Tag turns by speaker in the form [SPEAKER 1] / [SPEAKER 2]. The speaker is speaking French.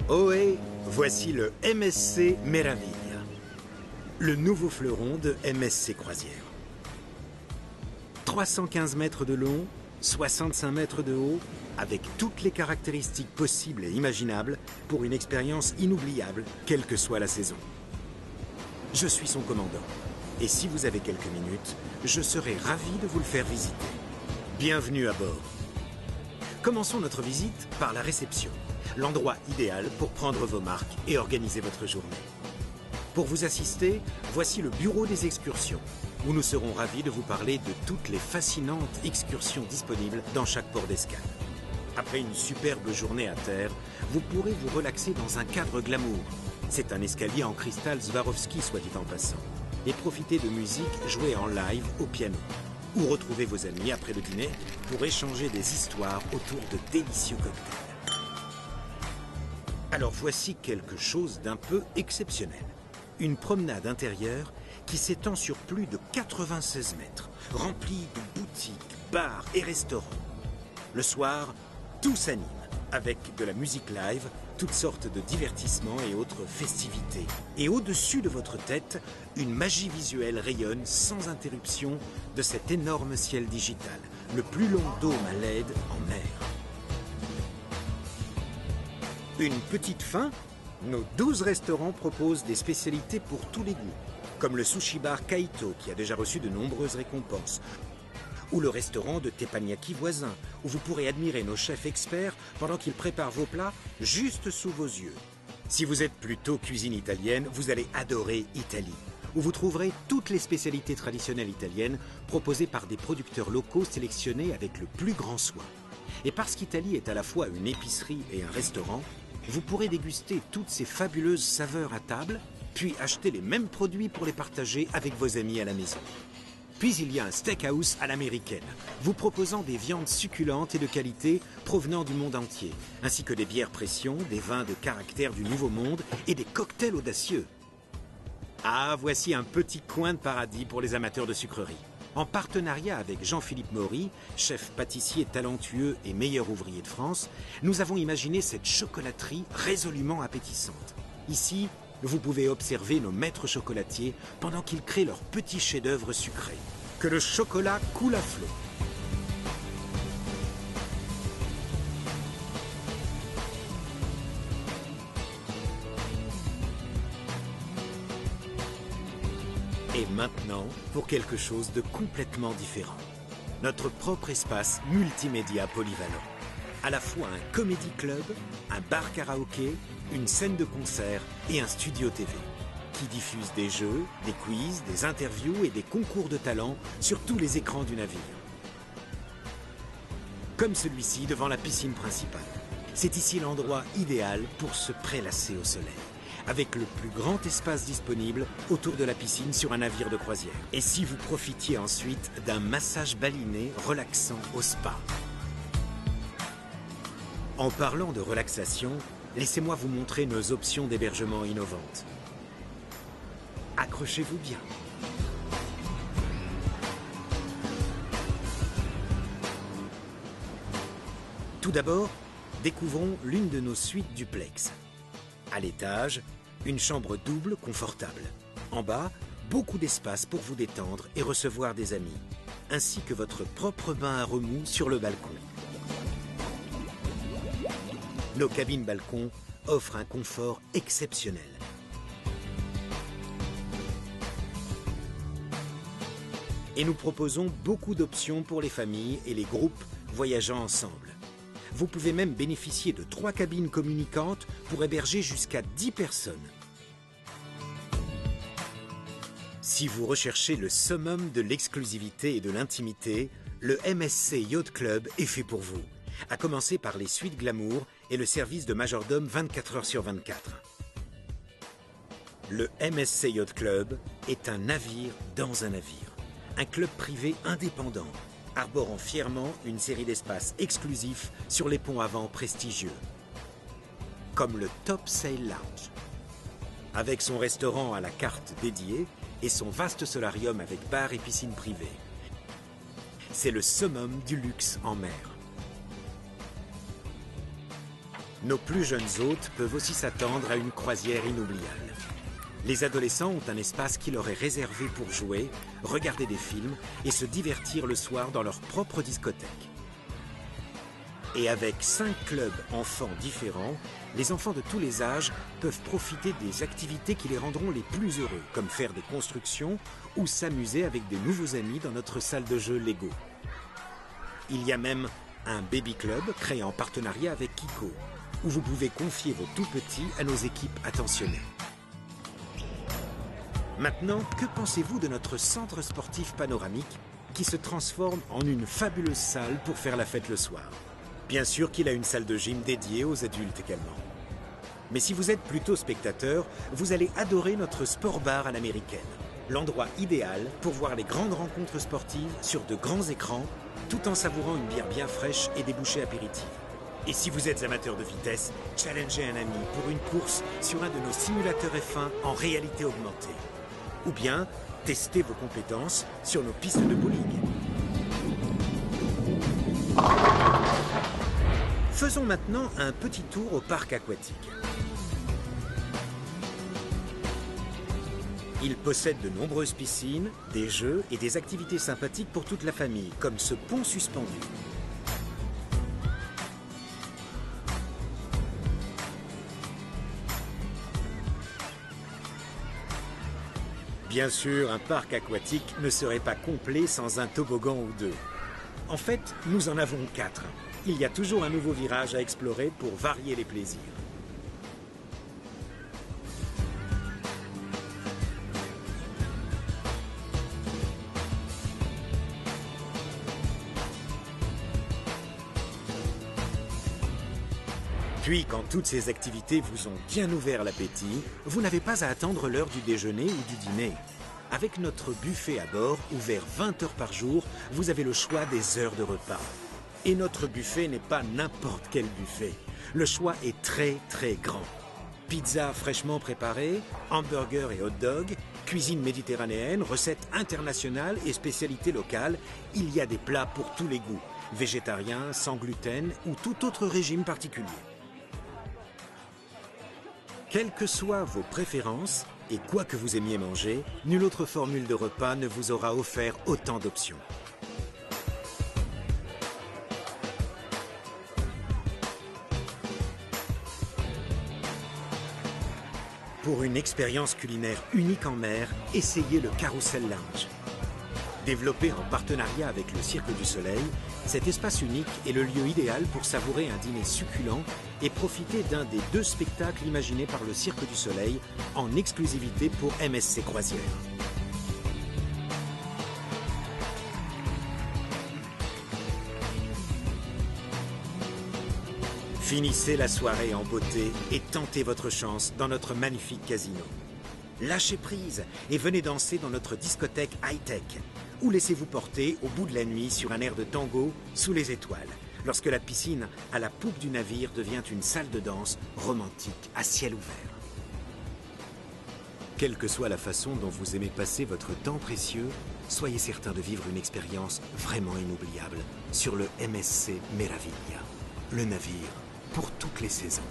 [SPEAKER 1] Ohé, voici le MSC Meraviglia, le nouveau fleuron de MSC Croisière. 315 mètres de long, 65 mètres de haut, avec toutes les caractéristiques possibles et imaginables pour une expérience inoubliable, quelle que soit la saison. Je suis son commandant, et si vous avez quelques minutes, je serai ravi de vous le faire visiter. Bienvenue à bord. Commençons notre visite par la réception, l'endroit idéal pour prendre vos marques et organiser votre journée. Pour vous assister, voici le bureau des excursions, où nous serons ravis de vous parler de toutes les fascinantes excursions disponibles dans chaque port d'escale. Après une superbe journée à terre, vous pourrez vous relaxer dans un cadre glamour. C'est un escalier en cristal Swarovski, soit dit en passant. Et profiter de musique jouée en live au piano. Ou retrouver vos amis après le dîner pour échanger des histoires autour de délicieux cocktails. Alors voici quelque chose d'un peu exceptionnel. Une promenade intérieure qui s'étend sur plus de 96 mètres, remplie de boutiques, bars et restaurants. Le soir, tout s'anime avec de la musique live, toutes sortes de divertissements et autres festivités. Et au-dessus de votre tête, une magie visuelle rayonne sans interruption de cet énorme ciel digital, le plus long dôme à LED en mer. Une petite fin, nos 12 restaurants proposent des spécialités pour tous les goûts, comme le sushi bar Kaito qui a déjà reçu de nombreuses récompenses, ou le restaurant de teppanyaki voisin, où vous pourrez admirer nos chefs experts pendant qu'ils préparent vos plats juste sous vos yeux. Si vous êtes plutôt cuisine italienne, vous allez adorer Italie, où vous trouverez toutes les spécialités traditionnelles italiennes proposées par des producteurs locaux sélectionnés avec le plus grand soin. Et parce qu'Italie est à la fois une épicerie et un restaurant, vous pourrez déguster toutes ces fabuleuses saveurs à table, puis acheter les mêmes produits pour les partager avec vos amis à la maison. Puis il y a un steakhouse à l'américaine, vous proposant des viandes succulentes et de qualité provenant du monde entier, ainsi que des bières pression, des vins de caractère du Nouveau Monde et des cocktails audacieux. Ah, voici un petit coin de paradis pour les amateurs de sucreries. En partenariat avec Jean-Philippe Maury, chef pâtissier talentueux et meilleur ouvrier de France, nous avons imaginé cette chocolaterie résolument appétissante. Ici, vous pouvez observer nos maîtres chocolatiers pendant qu'ils créent leurs petits chefs-d'œuvre sucrés. Que le chocolat coule à flot. Et maintenant, pour quelque chose de complètement différent. Notre propre espace multimédia polyvalent. À la fois un comédie club, un bar karaoké, une scène de concert et un studio TV qui diffuse des jeux, des quiz, des interviews et des concours de talent sur tous les écrans du navire. Comme celui-ci devant la piscine principale. C'est ici l'endroit idéal pour se prélasser au soleil, avec le plus grand espace disponible autour de la piscine sur un navire de croisière. Et si vous profitiez ensuite d'un massage baliné relaxant au spa. En parlant de relaxation, laissez-moi vous montrer nos options d'hébergement innovantes. Accrochez-vous bien. Tout d'abord, découvrons l'une de nos suites duplex. À l'étage, une chambre double confortable. En bas, beaucoup d'espace pour vous détendre et recevoir des amis, ainsi que votre propre bain à remous sur le balcon. Nos cabines balcons offrent un confort exceptionnel. Et nous proposons beaucoup d'options pour les familles et les groupes voyageant ensemble. Vous pouvez même bénéficier de 3 cabines communicantes pour héberger jusqu'à 10 personnes. Si vous recherchez le summum de l'exclusivité et de l'intimité, le MSC Yacht Club est fait pour vous. À commencer par les suites glamour et le service de majordome 24 heures sur 24. Le MSC Yacht Club est un navire dans un navire. Un club privé indépendant, arborant fièrement une série d'espaces exclusifs sur les ponts avant prestigieux. Comme le Top Sail Lounge. Avec son restaurant à la carte dédié et son vaste solarium avec bar et piscine privée. C'est le summum du luxe en mer. Nos plus jeunes hôtes peuvent aussi s'attendre à une croisière inoubliable. Les adolescents ont un espace qui leur est réservé pour jouer, regarder des films et se divertir le soir dans leur propre discothèque. Et avec 5 clubs enfants différents, les enfants de tous les âges peuvent profiter des activités qui les rendront les plus heureux, comme faire des constructions ou s'amuser avec des nouveaux amis dans notre salle de jeu Lego. Il y a même un baby club créé en partenariat avec Kiko, où vous pouvez confier vos tout-petits à nos équipes attentionnées. Maintenant, que pensez-vous de notre centre sportif panoramique qui se transforme en une fabuleuse salle pour faire la fête le soir? Bien sûr qu'il a une salle de gym dédiée aux adultes également. Mais si vous êtes plutôt spectateur, vous allez adorer notre sport bar à l'américaine. L'endroit idéal pour voir les grandes rencontres sportives sur de grands écrans, tout en savourant une bière bien fraîche et des bouchées apéritives. Et si vous êtes amateur de vitesse, challengez un ami pour une course sur un de nos simulateurs F1 en réalité augmentée. Ou bien, testez vos compétences sur nos pistes de bowling. Faisons maintenant un petit tour au parc aquatique. Il possède de nombreuses piscines, des jeux et des activités sympathiques pour toute la famille, comme ce pont suspendu. Bien sûr, un parc aquatique ne serait pas complet sans un toboggan ou deux. En fait, nous en avons 4. Il y a toujours un nouveau virage à explorer pour varier les plaisirs. Puis, quand toutes ces activités vous ont bien ouvert l'appétit, vous n'avez pas à attendre l'heure du déjeuner ou du dîner. Avec notre buffet à bord, ouvert 20 heures par jour, vous avez le choix des heures de repas. Et notre buffet n'est pas n'importe quel buffet. Le choix est très très grand. Pizza fraîchement préparée, hamburgers et hot dogs, cuisine méditerranéenne, recettes internationales et spécialités locales, il y a des plats pour tous les goûts, végétariens, sans gluten ou tout autre régime particulier. Quelles que soient vos préférences et quoi que vous aimiez manger, nulle autre formule de repas ne vous aura offert autant d'options. Pour une expérience culinaire unique en mer, essayez le Carousel Lounge. Développé en partenariat avec le Cirque du Soleil, cet espace unique est le lieu idéal pour savourer un dîner succulent et profiter d'un des 2 spectacles imaginés par le Cirque du Soleil en exclusivité pour MSC Croisières. Finissez la soirée en beauté et tentez votre chance dans notre magnifique casino. Lâchez prise et venez danser dans notre discothèque high-tech. Ou laissez-vous porter au bout de la nuit sur un air de tango sous les étoiles, lorsque la piscine à la poupe du navire devient une salle de danse romantique à ciel ouvert. Quelle que soit la façon dont vous aimez passer votre temps précieux, soyez certain de vivre une expérience vraiment inoubliable sur le MSC Meraviglia, le navire pour toutes les saisons.